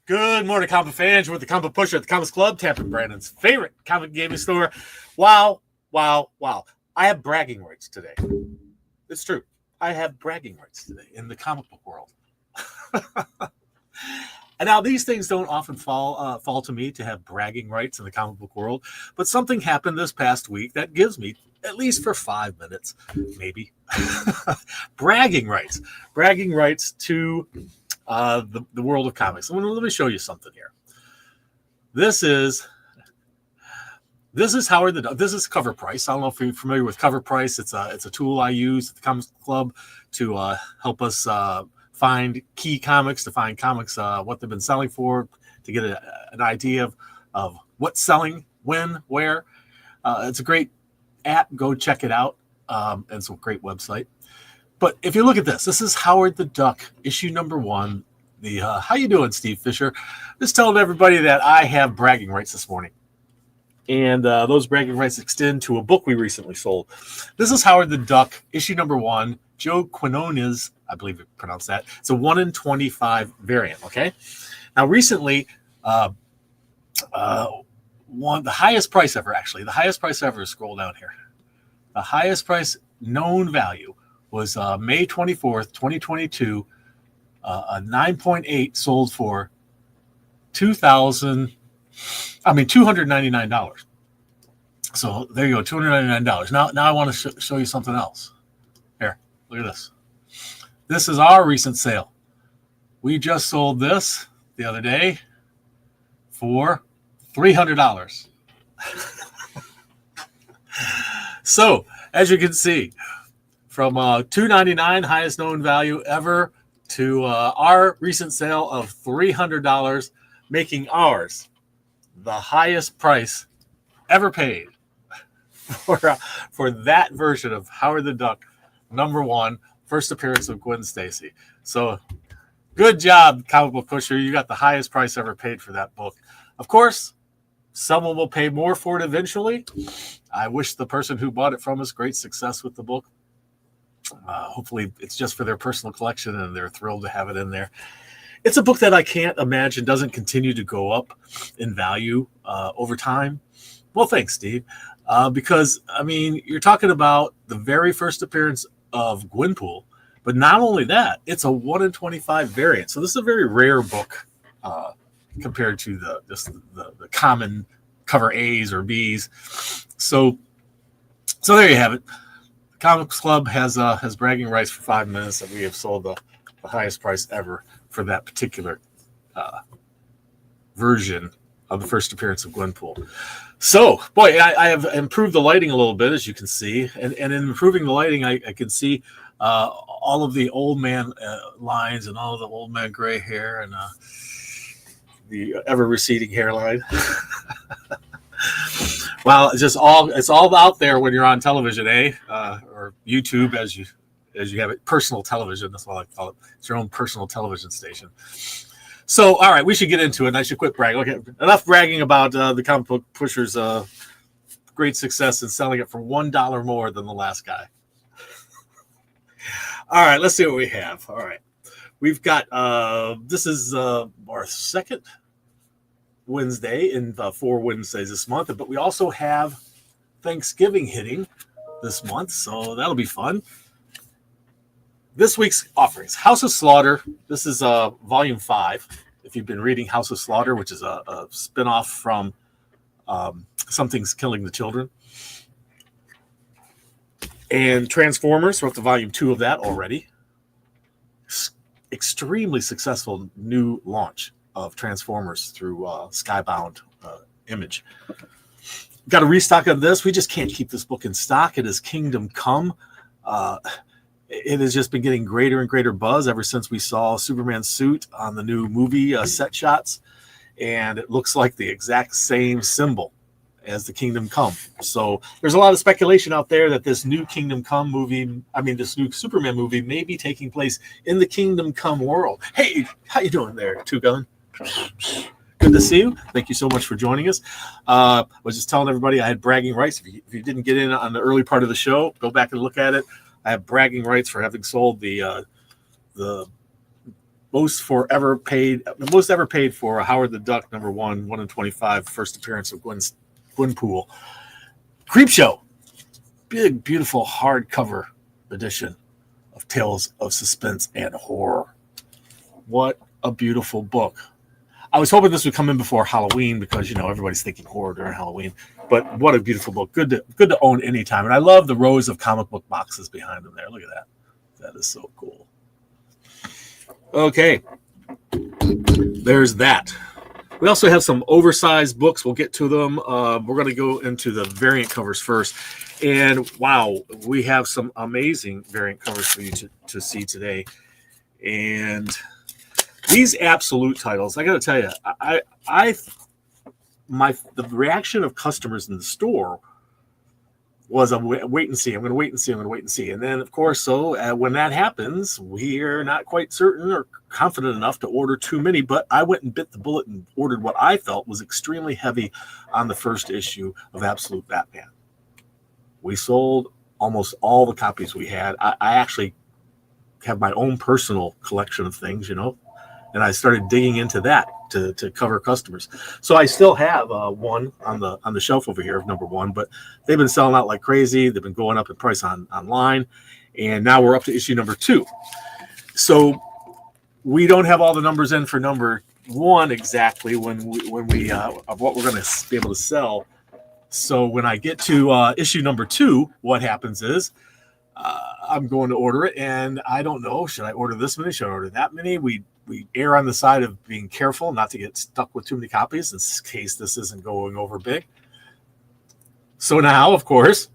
Good morning, comic fans. We're the Comic Pusher at the Comics Club, Tampa, Brandon's favorite comic gaming store. Wow. I have bragging rights today. It's true. I have bragging rights today in the comic book world. And now these things don't often fall to me to have bragging rights in the comic book world, but something happened this past week that gives me, at least for 5 minutes, maybe, bragging rights to the world of comics. Let me show you something here. This is Howard the Duck. This is Cover Price. I don't know if you're familiar with Cover Price. It's a tool I use at the Comics Club to help us find key comics, to find comics, what they've been selling for, to get an idea of what's selling, when, where. It's a great app. Go check it out. And it's a great website. But if you look at this is Howard the Duck, issue number 1. How you doing, Steve Fisher? Just telling everybody that I have bragging rights this morning. And those bragging rights extend to a book we recently sold. This is Howard the Duck, issue number 1. Joe Quinones, I believe you pronounce that. It's a 1 in 25 variant, okay? Now, recently, the highest price ever, scroll down here. The highest price known value was May 24th, 2022. A 9.8 sold for $299. So there you go, $299. Now I want to show you something else. Here, look at this. This is our recent sale. We just sold this the other day for $300. So, as you can see, from $299, highest known value ever, to our recent sale of $300, making ours the highest price ever paid for that version of Howard the Duck, number 1, first appearance of Gwen Stacy. So, good job, Comic Book Pusher. You got the highest price ever paid for that book. Of course, someone will pay more for it eventually. I wish the person who bought it from us great success with the book. Hopefully it's just for their personal collection and they're thrilled to have it in there. It's a book that I can't imagine doesn't continue to go up in value over time. Well, thanks, Steve. Because, I mean, you're talking about the very first appearance of GwenPool, but not only that, it's a 1 in 25 variant. So this is a very rare book compared to the common cover A's or B's. So there you have it. Comics Club has bragging rights for 5 minutes that we have sold the highest price ever for that particular version of the first appearance of GwenPool. So, boy, I have improved the lighting a little bit, as you can see. And in improving the lighting, I can see all of the old man lines and all of the old man gray hair and the ever-receding hairline. Well, it's all out there when you're on television, or YouTube, as you have it, personal television. That's what I call it. It's your own personal television station. So, all right, we should get into it. And I should quit bragging. Okay, enough bragging about the Comic Book Pusher's great success in selling it for $1 more than the last guy. All right, let's see what we have. All right, we've got this is our second Wednesday in 4 Wednesdays this month, but we also have Thanksgiving hitting this month, so that'll be fun. This week's offerings: House of Slaughter. This is volume 5. If you've been reading House of Slaughter, which is a spin-off from Something's Killing the Children, and Transformers. We're up to volume 2 of that already. Extremely successful new launch of Transformers through Skybound Image. Got a restock of this. We just can't keep this book in stock. It is Kingdom Come. It has just been getting greater and greater buzz ever since we saw Superman's suit on the new movie set shots. And it looks like the exact same symbol as the Kingdom Come. So there's a lot of speculation out there that this new Kingdom Come movie, this new Superman movie may be taking place in the Kingdom Come world. Hey, how you doing there, Two Gun? Good to see you. Thank you so much for joining us. I was just telling everybody I had bragging rights. If you didn't get in on the early part of the show, go back and look at it. I have bragging rights for having sold the most ever paid for a Howard the Duck #1, 1 in 25, first appearance of GwenPool. Creepshow, big, beautiful hardcover edition of Tales of Suspense and Horror. What a beautiful book. I was hoping this would come in before Halloween because, everybody's thinking horror during Halloween. But what a beautiful book. Good to own anytime. And I love the rows of comic book boxes behind them there. Look at that. That is so cool. Okay. There's that. We also have some oversized books. We'll get to them. We're going to go into the variant covers first. And wow, we have some amazing variant covers for you to see today. And these absolute titles, I got to tell you, the reaction of customers in the store was a wait and see. I'm going to wait and see. I'm going to wait and see. And then, of course, when that happens, we're not quite certain or confident enough to order too many. But I went and bit the bullet and ordered what I felt was extremely heavy on the first issue of Absolute Batman. We sold almost all the copies we had. I actually have my own personal collection of things, and I started digging into that to cover customers. So I still have one on the shelf over here of #1, but they've been selling out like crazy. They've been going up in price online, and now we're up to issue #2. So we don't have all the numbers in for #1 exactly when we of what we're going to be able to sell. So when I get to issue #2, what happens is I'm going to order it, and I don't know, should I order this many? Should I order that many? We err on the side of being careful not to get stuck with too many copies in case this isn't going over big. So now, of course,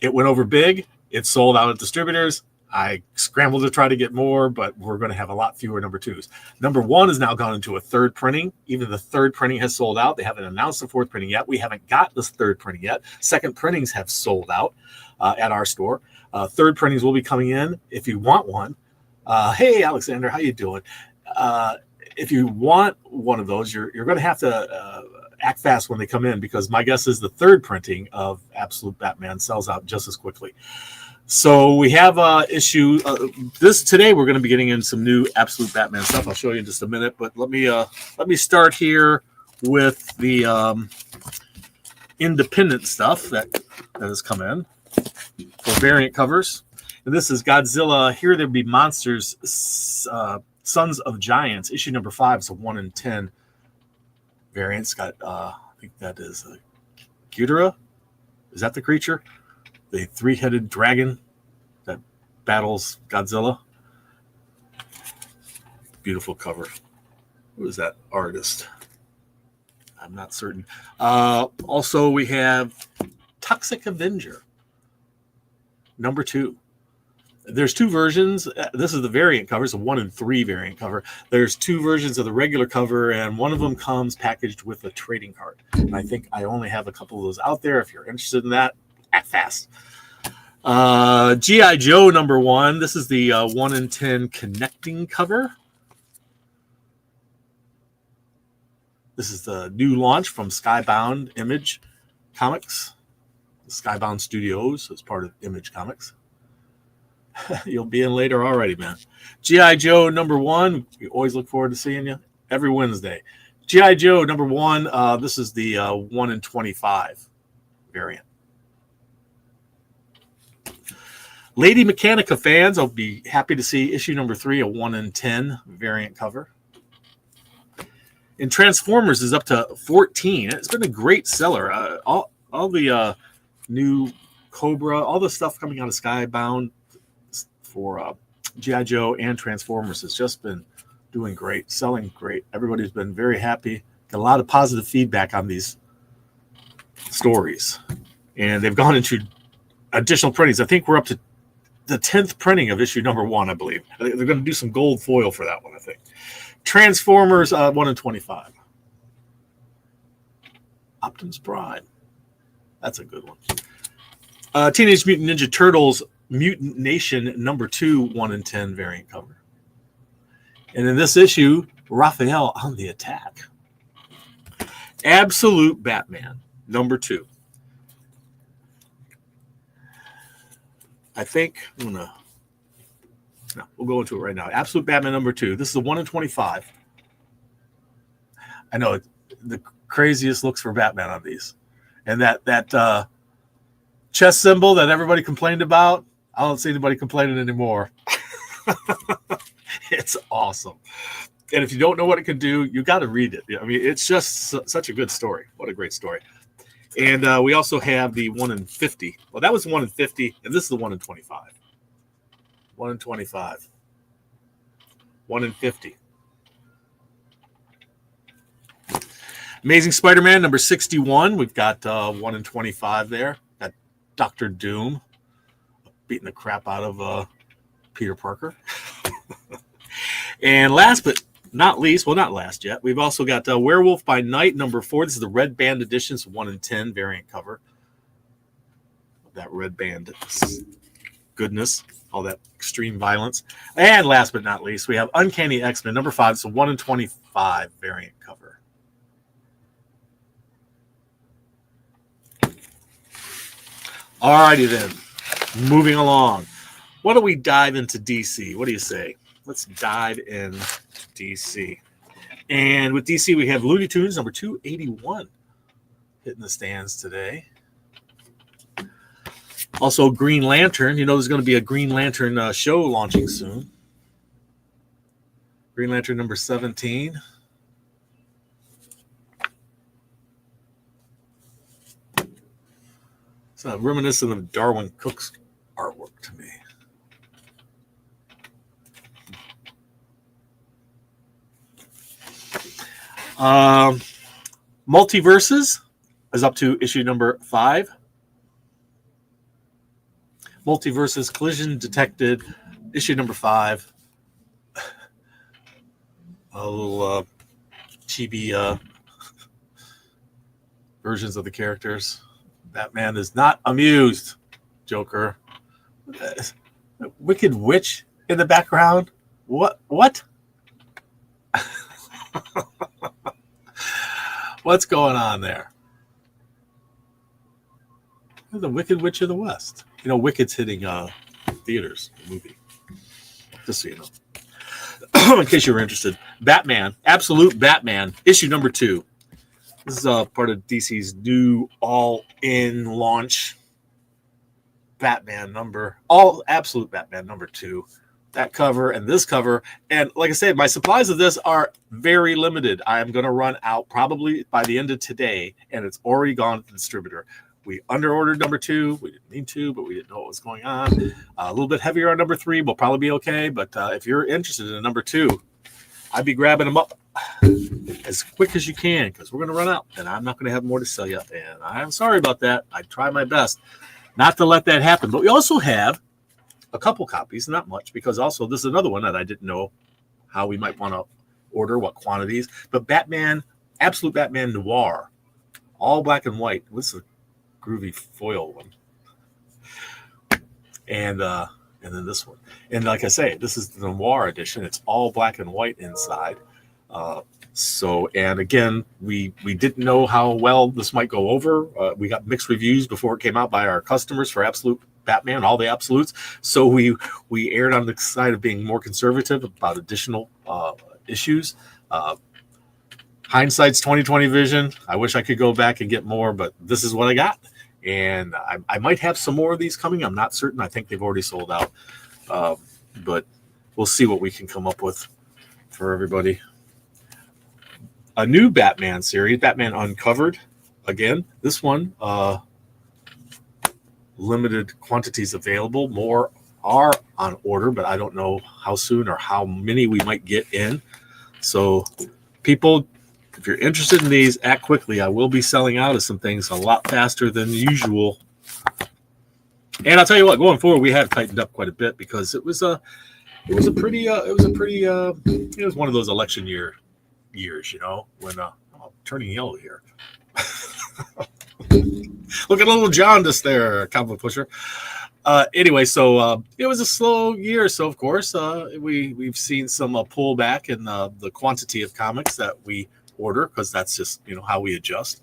it went over big. It sold out at distributors. I scrambled to try to get more, but we're going to have a lot fewer #2s. #1 has now gone into a third printing. Even the third printing has sold out. They haven't announced the fourth printing yet. We haven't got this third printing yet. Second printings have sold out at our store. Third printings will be coming in if you want one. Hey, Alexander, how you doing? If you want one of those, you're going to have to act fast when they come in, because my guess is the third printing of Absolute Batman sells out just as quickly. So we have issue this today. We're going to be getting in some new Absolute Batman stuff. I'll show you in just a minute, but let me start here with the independent stuff that has come in for variant covers. And this is Godzilla Here There Be Monsters, Sons of Giants, issue #5. It's a 1 in 10 variant. It's got I think that is Ghidorah. Is that the creature? The three-headed dragon that battles Godzilla. Beautiful cover. Who is that artist? I'm not certain. Also, we have Toxic Avenger, #2. There's two versions. This is the variant cover. It's a 1 in 3 variant cover. There's two versions of the regular cover, and one of them comes packaged with a trading card. And I think I only have a couple of those out there. If you're interested in that, act fast. G.I. Joe #1. This is the 1 in 10 connecting cover. This is the new launch from Skybound Image Comics. Skybound Studios as part of Image Comics. You'll be in later already, man. G.I. Joe #1. We always look forward to seeing you every Wednesday. G.I. Joe #1. This is the 1 in 25 variant. Lady Mechanica fans, I'll be happy to see issue #3, a 1 in 10 variant cover. And Transformers is up to 14. It's been a great seller. All the new Cobra, all the stuff coming out of Skybound for G.I. Joe and Transformers has just been doing great, selling great. Everybody's been very happy. Got a lot of positive feedback on these stories. And they've gone into additional printings. I think we're up to the 10th printing of issue #1, I believe. They're going to do some gold foil for that one, I think. Transformers 1 in 25. Optimus Prime. That's a good one. Teenage Mutant Ninja Turtles Mutant Nation #2, 1 in 10 variant cover. And in this issue, Raphael on the attack. Absolute Batman #2. I think I'm going to No, we'll go into it right now. Absolute Batman number 2. This is a 1 in 25. I know the craziest looks for Batman on these. And that chest symbol that everybody complained about, I don't see anybody complaining anymore. It's awesome. And if you don't know what it can do, you got to read it. I mean, it's just such a good story. What a great story. And we also have the 1 in 50. Well, that was 1 in 50, and this is the 1 in 25. 1 in 25. 1 in 50. Amazing Spider-Man number 61. We've got 1 in 25 there. Got Dr. Doom beating the crap out of Peter Parker. And last but not least, well, not last yet, we've also got Werewolf by Night number 4. This is the Red Band edition. It's 1 in 10 variant cover. That Red Band goodness, all that extreme violence. And last but not least, we have Uncanny X-Men number 5. It's a 1 in 25 variant cover. Alrighty then, moving along. Why don't we dive into DC? What do you say? Let's dive in DC. And with DC, we have Looney Tunes number 281 hitting the stands today. Also, Green Lantern. You know, there's going to be a Green Lantern show launching soon. Green Lantern number 17. It's reminiscent of Darwin Cook's artwork to me. Multiverses is up to issue number 5. Multiverses Collision Detected, issue number 5. A little chibi versions of the characters. Batman is not amused. Joker. Wicked Witch in the background. What? What's going on there? The Wicked Witch of the West. You know, Wicked's hitting theaters, movie. Just so you know. In case you were interested. Batman, Absolute Batman, issue number 2. This is part of DC's new all-in launch Batman Absolute Batman number 2. That cover and this cover. And like I said, my supplies of this are very limited. I am going to run out probably by the end of today, and it's already gone to the distributor. We underordered number 2. We didn't mean to, but we didn't know what was going on. A little bit heavier on number 3. We'll probably be okay. But if you're interested in number 2, I'd be grabbing them up as quick as you can because we're going to run out, and I'm not going to have more to sell you. And I'm sorry about that. I try my best not to let that happen. But we also have a couple copies, not much, because also this is another one that I didn't know how we might want to order, what quantities. But Batman, Absolute Batman Noir, all black and white. This is a groovy foil one. And then this one. And like I say, this is the Noir edition. It's all black and white inside. And again, we didn't know how well this might go over. We got mixed reviews before it came out by our customers for Absolute Batman, all the absolutes. So we aired on the side of being more conservative about additional issues. Hindsight's 2020 vision. I wish I could go back and get more, but this is what I got. And I might have some more of these coming. I'm not certain. I think they've already sold out. But we'll see what we can come up with for everybody. A new Batman series, Batman Uncovered. Again, this one, limited quantities available. More are on order, but I don't know how soon or how many we might get in. So people, if you're interested in these, act quickly. I will be selling out of some things a lot faster than usual. And I'll tell you what, going forward, we have tightened up quite a bit because it was one of those election years, you know, when I'm turning yellow here. Look at little jaundice there, comic pusher. Anyway, so it was a slow year. So of course, we've seen some pullback in the quantity of comics that we order because that's just how we adjust.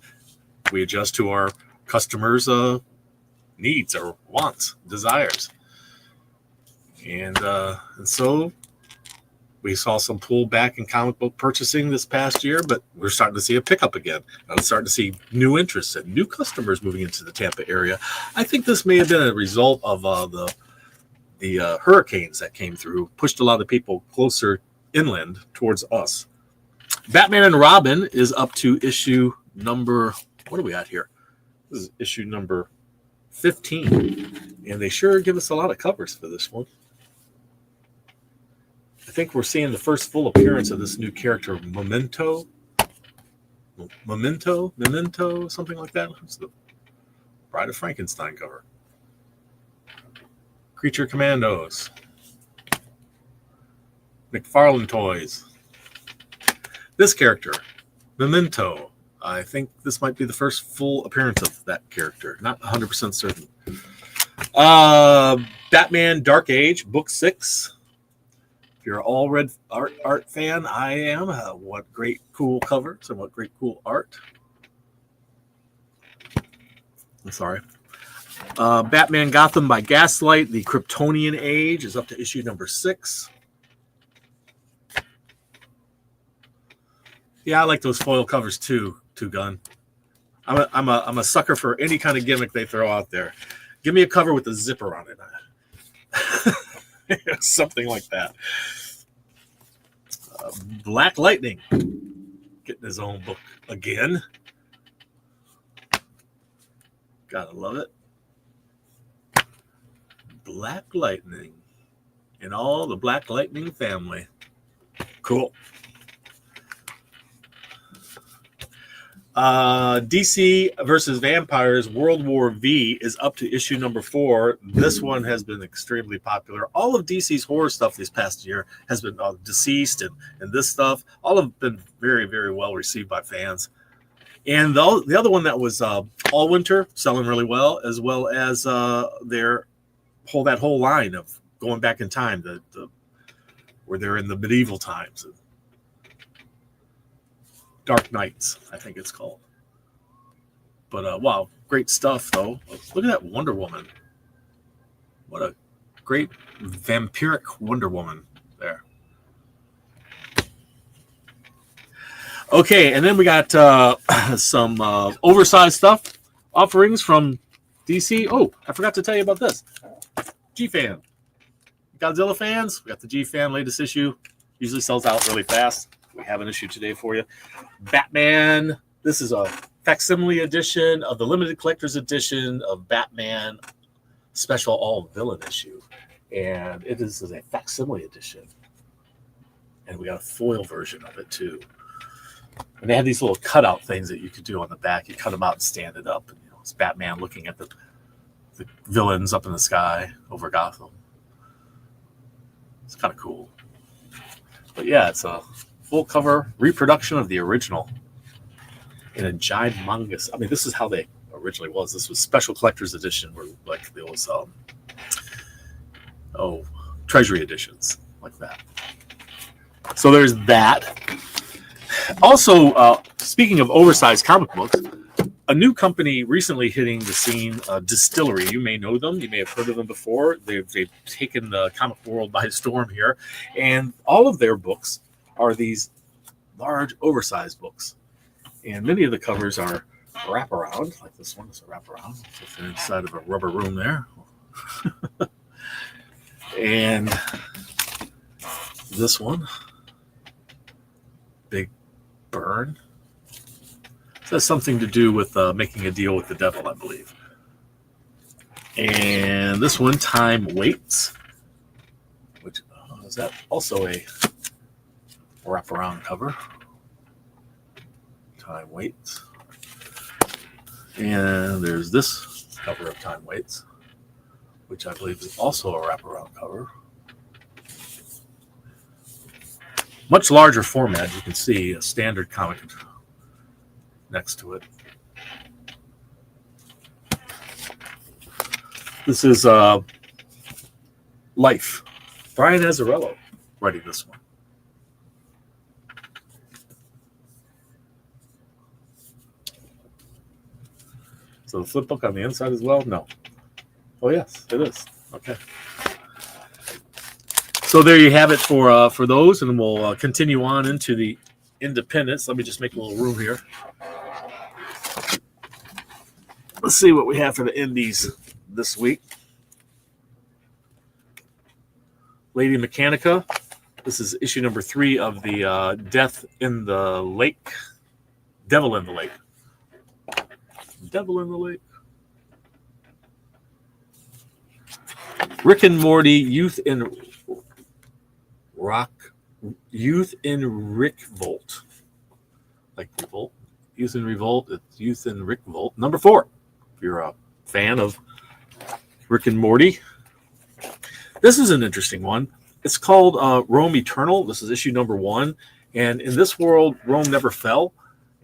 We adjust to our customers' needs or wants, desires. And so we saw some pullback in comic book purchasing this past year, but we're starting to see a pickup again. I'm starting to see new interests and new customers moving into the Tampa area. I think this may have been a result of the hurricanes that came through, pushed a lot of people closer inland towards us. Batman and Robin is up to issue number, what are we at here? This is issue number 15. And they sure give us a lot of covers for this one. I think we're seeing the first full appearance of this new character, Memento, something like that. It's the Bride of Frankenstein cover. Creature Commandos. McFarlane Toys. This character, Memento. I think this might be the first full appearance of that character. Not 100% certain. Batman Dark Age, Book 6. If you're an all red art fan, I am. What great, cool covers and what great, cool art. I'm sorry. Batman Gotham by Gaslight, the Kryptonian Age is up to issue number 6. Yeah, I like those foil covers too, Gun. I'm a sucker for any kind of gimmick they throw out there. Give me a cover with a zipper on it. Something like that. Black Lightning getting his own book again. Gotta love it. Black Lightning and all the Black Lightning family. Cool. DC versus Vampires World War V is up to issue number 4. This one has been extremely popular. All of DC's horror stuff this past year has been Deceased and this stuff. All have been very, very well received by fans. And the other one that was All Winter, selling really well, as well as that whole line of going back in time, where they're in the medieval times. Dark Knights, I think it's called. But wow, great stuff though. Look at that Wonder Woman. What a great vampiric Wonder Woman there. Okay, and then we got some oversized stuff offerings from DC. Oh, I forgot to tell you about this. G-Fan. Godzilla fans, we got the G-Fan latest issue. Usually sells out really fast. We have an issue today for you. Batman. This is a facsimile edition of the limited collector's edition of Batman Special All Villain issue. And it is a facsimile edition. And we got a foil version of it too. And they have these little cutout things that you could do on the back. You cut them out and stand it up. And, it's Batman looking at the villains up in the sky over Gotham. It's kind of cool. But yeah, it's a full cover reproduction of the original in a giant manga. I mean, this is how they originally was. This was special collector's edition, where like there was treasury editions like that. So there's that. Also, speaking of oversized comic books, a new company recently hitting the scene, Distillery. You may know them. You may have heard of them before. They've taken the comic world by storm here. And all of their books are these large, oversized books. And many of the covers are wraparound, like this one is a wraparound. If they're inside of a rubber room there. And this one, big burn. This has something to do with making a deal with the devil, I believe. And this one, Time Waits, which is that also a wraparound cover. Time Waits. And there's this cover of Time Waits, which I believe is also a wraparound cover. Much larger format, you can see a standard comic next to it. This is Life. Brian Azzarello writing this one. So the flip book on the inside as well? No. Oh, yes, it is. Okay. So there you have it for those, and we'll continue on into the independents. Let me just make a little room here. Let's see what we have for the indies this week. Lady Mechanica. This is issue number 3 of the Death in the Lake. Devil in the Lake. Devil in the Lake. Rick and Morty, Youth in Rickvolt. Like Revolt. Youth in Revolt. It's Youth in Rickvolt. Number 4. If you're a fan of Rick and Morty. This is an interesting one. It's called Rome Eternal. This is issue number 1. And in this world, Rome never fell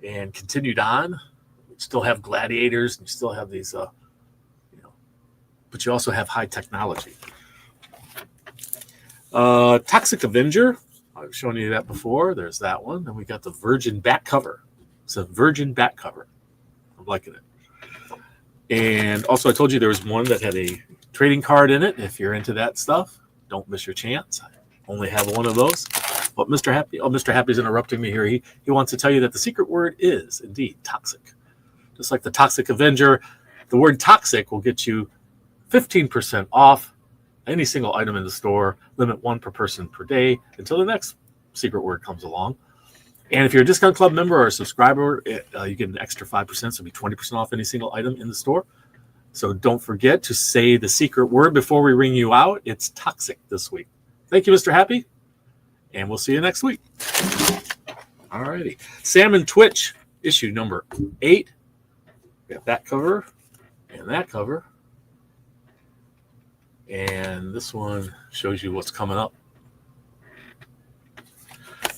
and continued on. You still have gladiators, and you still have these, but you also have high technology. Toxic Avenger. I've shown you that before. There's that one. And we got the Virgin back cover. It's a Virgin back cover. I'm liking it. And also, I told you there was one that had a trading card in it. If you're into that stuff, don't miss your chance. I only have one of those. But Mr. Happy's interrupting me here. He wants to tell you that the secret word is indeed toxic. Just like the Toxic Avenger, the word toxic will get you 15% off any single item in the store. Limit 1 per person per day until the next secret word comes along. And if you're a Discount Club member or a subscriber, you get an extra 5%, so it'll be 20% off any single item in the store. So don't forget to say the secret word before we ring you out. It's toxic this week. Thank you, Mr. Happy, and we'll see you next week. All righty. Salmon Twitch, issue number 8. We got that cover and that cover. And this one shows you what's coming up.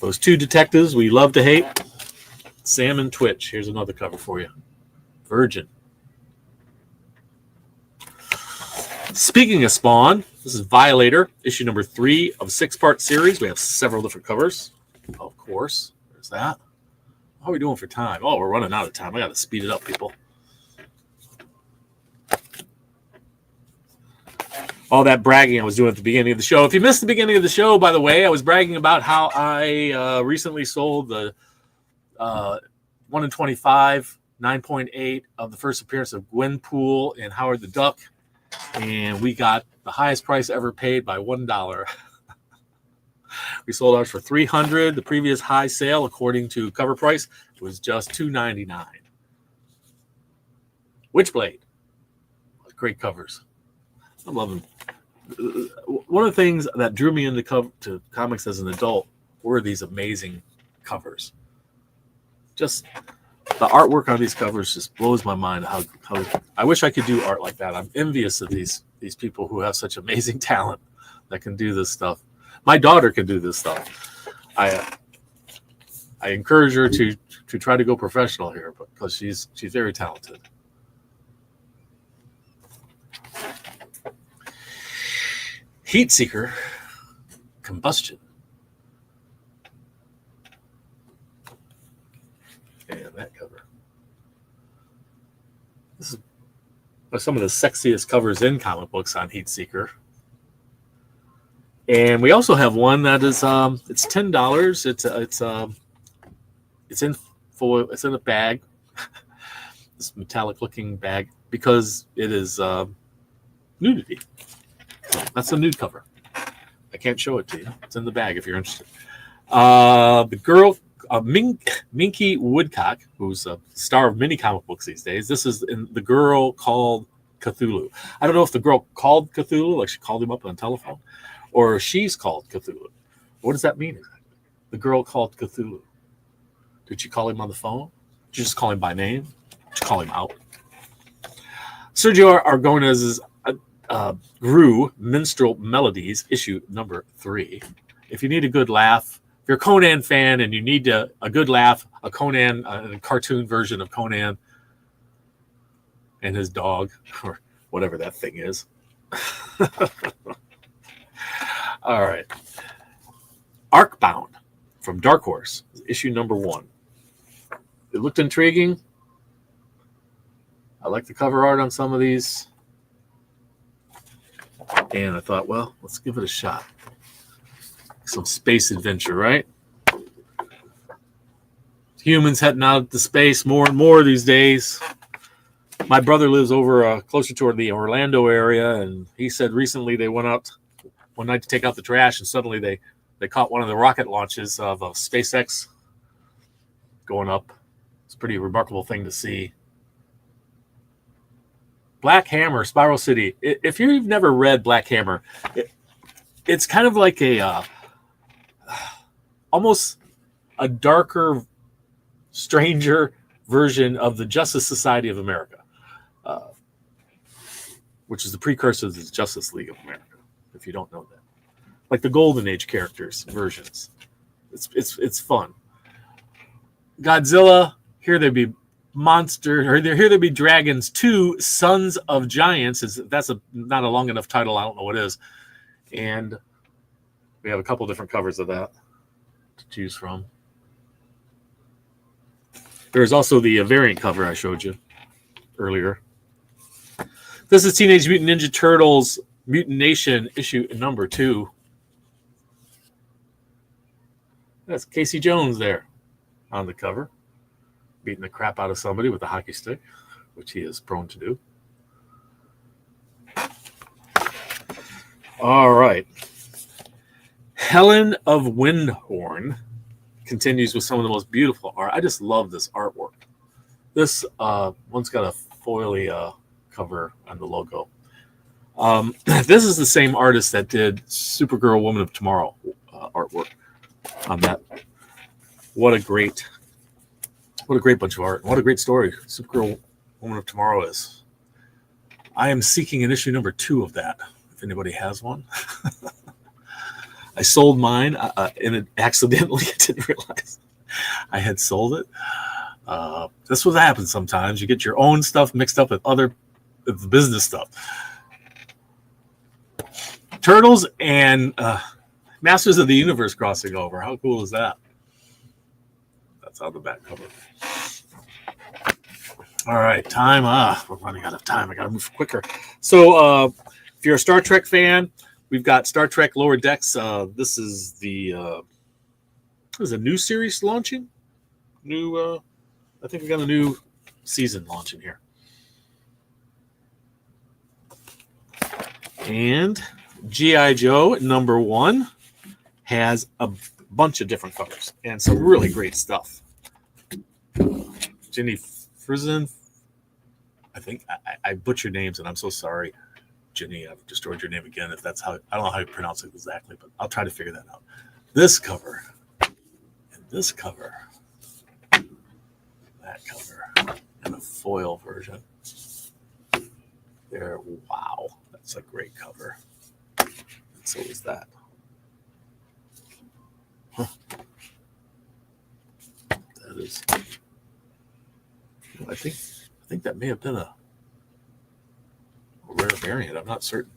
Those 2 detectives we love to hate. Salmon Twitch. Here's another cover for you. Virgin. Speaking of Spawn, this is Violator, issue number 3 of 6-part series. We have several different covers. Of course. There's that. How are we doing for time? Oh, we're running out of time. I got to speed it up, people. All that bragging I was doing at the beginning of the show. If you missed the beginning of the show, by the way, I was bragging about how I recently sold the 1 in 25, 9.8 of the first appearance of GwenPool and Howard the Duck. And we got the highest price ever paid by $1. We sold ours for $300. The previous high sale, according to cover price, was just $299. Witchblade. Great covers. I love them. One of the things that drew me into to comics as an adult were these amazing covers. Just the artwork on these covers just blows my mind. How I wish I could do art like that. I'm envious of these people who have such amazing talent that can do this stuff. My daughter can do this stuff. I encourage her to try to go professional here, because she's very talented. Heat Seeker, Combustion. And that cover. This is some of the sexiest covers in comic books on Heat Seeker. And we also have one that is it's $10. It's in foil. It's in a bag. This metallic looking bag, because it is nudity. That's a nude cover. I can't show it to you. It's in the bag if you're interested. The girl, Minky Woodcock, who's a star of many comic books these days. This is the girl called Cthulhu. I don't know if the girl called Cthulhu, like she called him up on the telephone, or she's called Cthulhu. What does that mean exactly? The girl called Cthulhu. Did she call him on the phone? Did you just call him by name? Did you call him out? Sergio Aragonés's Gru Minstrel Melodies, issue number 3. If you need a good laugh, if you're a Conan fan and you need a good laugh, a Conan, a cartoon version of Conan and his dog, or whatever that thing is. All right. Arcbound from Dark Horse, issue number 1. It looked intriguing. I like the cover art on some of these. And I thought, well, let's give it a shot. Some space adventure, right? Humans heading out to space more and more these days. My brother lives over closer toward the Orlando area, and he said recently they went out one night to take out the trash, and suddenly they caught one of the rocket launches of SpaceX going up. It's a pretty remarkable thing to see. Black Hammer, Spiral City. If you've never read Black Hammer, it's kind of like a almost a darker, stranger version of the Justice Society of America, which is the precursor to the Justice League of America, if you don't know that. Like the Golden Age characters versions. It's fun. Godzilla, here there be monster, or here there be dragons 2, Sons of Giants. That's not a long enough title, I don't know what it is. And we have a couple different covers of that to choose from. There's also the variant cover I showed you earlier. This is Teenage Mutant Ninja Turtles Mutant Nation issue number 2. That's Casey Jones there on the cover, beating the crap out of somebody with a hockey stick, which he is prone to do. All right. Helen of Windhorn continues with some of the most beautiful art. I just love this artwork. This one's got a foily cover on the logo. This is the same artist that did Supergirl Woman of Tomorrow artwork on that. What a great bunch of art. What a great story Supergirl Woman of Tomorrow is. I am seeking an issue number 2 of that, if anybody has one. I sold mine and it accidentally. I didn't realize I had sold it. That's what happens sometimes. You get your own stuff mixed up with other business stuff. Turtles and Masters of the Universe crossing over. How cool is that? That's on the back cover. All right, time. We're running out of time. I got to move quicker. So if you're a Star Trek fan, we've got Star Trek Lower Decks. This is the there's a new series launching. I think we got a new season launching here. And G.I. Joe number 1 has a bunch of different covers and some really great stuff. Jenny Frizen, I think I butchered names and I'm so sorry. Jenny, I've destroyed your name again. If that's how, I don't know how you pronounce it exactly, but I'll try to figure that out. This cover and this cover, that cover, and a foil version. There, wow, that's a great cover. And so is that. Huh. That is. I think that may have been a rare variant. I'm not certain.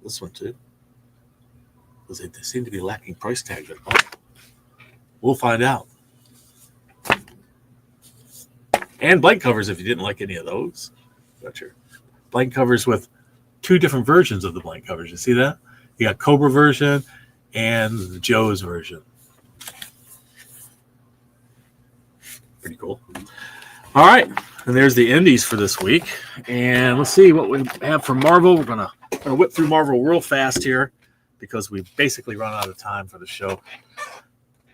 This one too, because they seem to be lacking price tags. We'll find out. And blank covers if you didn't like any of those. Got your blank covers with 2 different versions of the blank covers. You see that? You got Cobra version and the Joe's version. Pretty cool. All right, and there's the indies for this week. And let's see what we have for Marvel. We're gonna whip through Marvel real fast here because we basically run out of time for the show.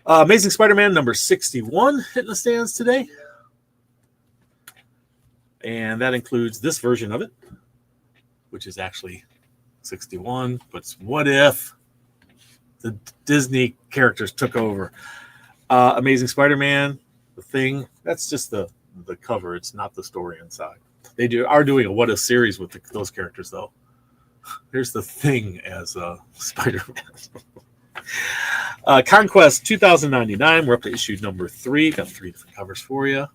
Amazing Spider-Man number 61 hitting the stands today. And that includes this version of it, which is actually 61. But what if the Disney characters took over? Amazing Spider-Man, the Thing, that's just the cover. It's not the story inside. They are doing a what if series with those characters, though. Here's the Thing as Spider-Man. Conquest 2099. We're up to issue number 3. Got 3 different covers for you.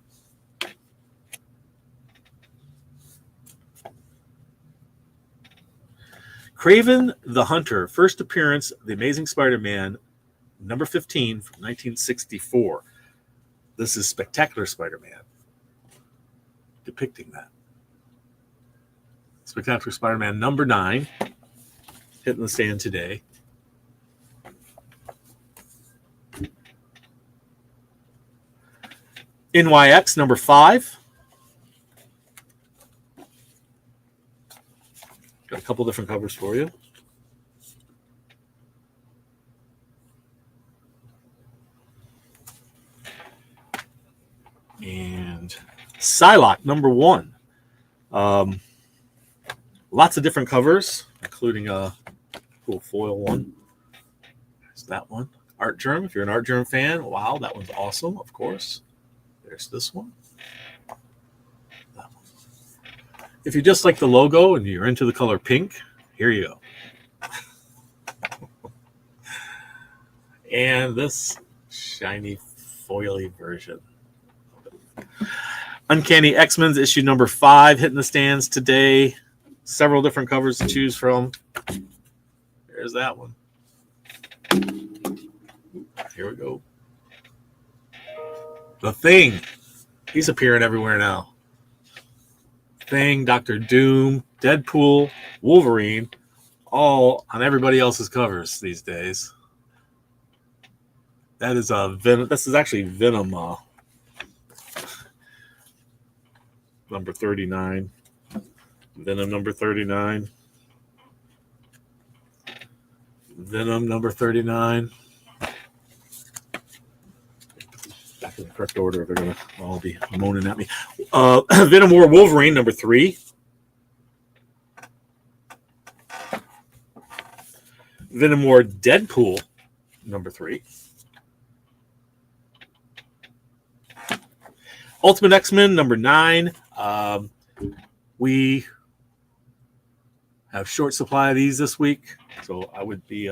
Kraven the Hunter, first appearance of the Amazing Spider-Man, number 15 from 1964. This is Spectacular Spider-Man, depicting that. Spectacular Spider-Man number 9, hitting the stand today. NYX number 5. Got a couple different covers for you. And Psylocke number 1. Lots of different covers, including a cool foil one. There's that one. Art Germ, if you're an Art Germ fan, wow, that one's awesome, of course. There's this one. That one. If you just like the logo and you're into the color pink, here you go. And this shiny foily version. Uncanny X-Men's issue number 5 hitting the stands today. Several different covers to choose from. There's that one. Here we go. The Thing. He's appearing everywhere now. Thing, Dr. Doom, Deadpool, Wolverine, all on everybody else's covers these days. That is Venom. This is actually Venom number 39. Venom number 39. Venom number 39. Back in the correct order. They're going to all be moaning at me. Venom War Wolverine number 3. Venom War Deadpool number 3. Ultimate X-Men number 9. We have short supply of these this week, so I would be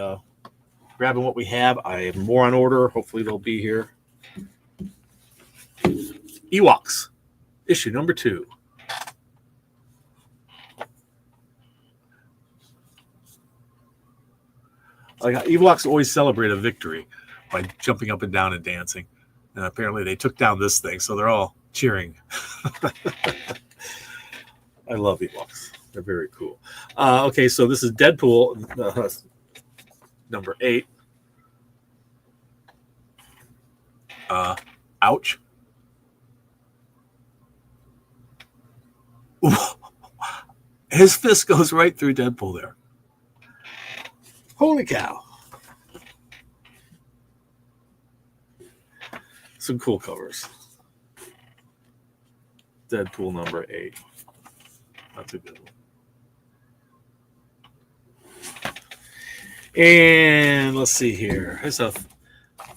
grabbing what we have. I have more on order. Hopefully they'll be here. Ewoks, issue number 2. Ewoks always celebrate a victory by jumping up and down and dancing. And apparently they took down this thing, so they're all cheering. I love Ewoks. They're very cool. Okay, so this is Deadpool number 8. Ouch. His fist goes right through Deadpool there. Holy cow. Some cool covers. Deadpool number 8. That's a good one. And let's see here. There's a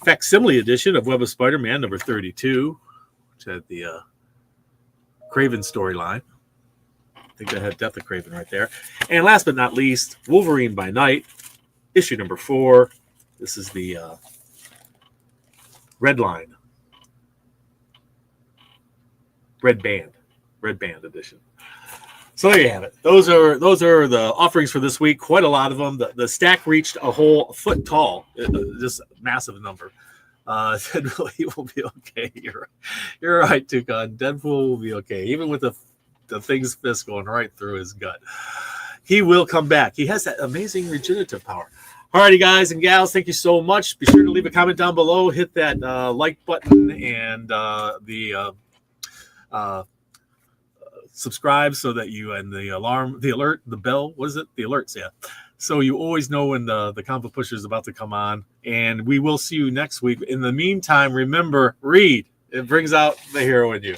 facsimile edition of Web of Spider-Man number 32, which had the Kraven storyline. I think that had Death of Kraven right there. And last but not least, Wolverine by Night, issue number 4. This is the Red Line. Red Band edition. So there you have it. Those are the offerings for this week. Quite a lot of them. The stack reached a whole foot tall. Just a massive number. Deadpool, he will be okay. You're right, Tucon. Deadpool will be okay, even with the Thing's fist going right through his gut. He will come back. He has that amazing regenerative power. Alrighty, guys and gals, thank you so much. Be sure to leave a comment down below. Hit that like button and the subscribe so that you and the alert, the bell, what is it? The alerts, yeah. So you always know when the comic pusher is about to come on. And we will see you next week. In the meantime, remember, read. It brings out the hero in you.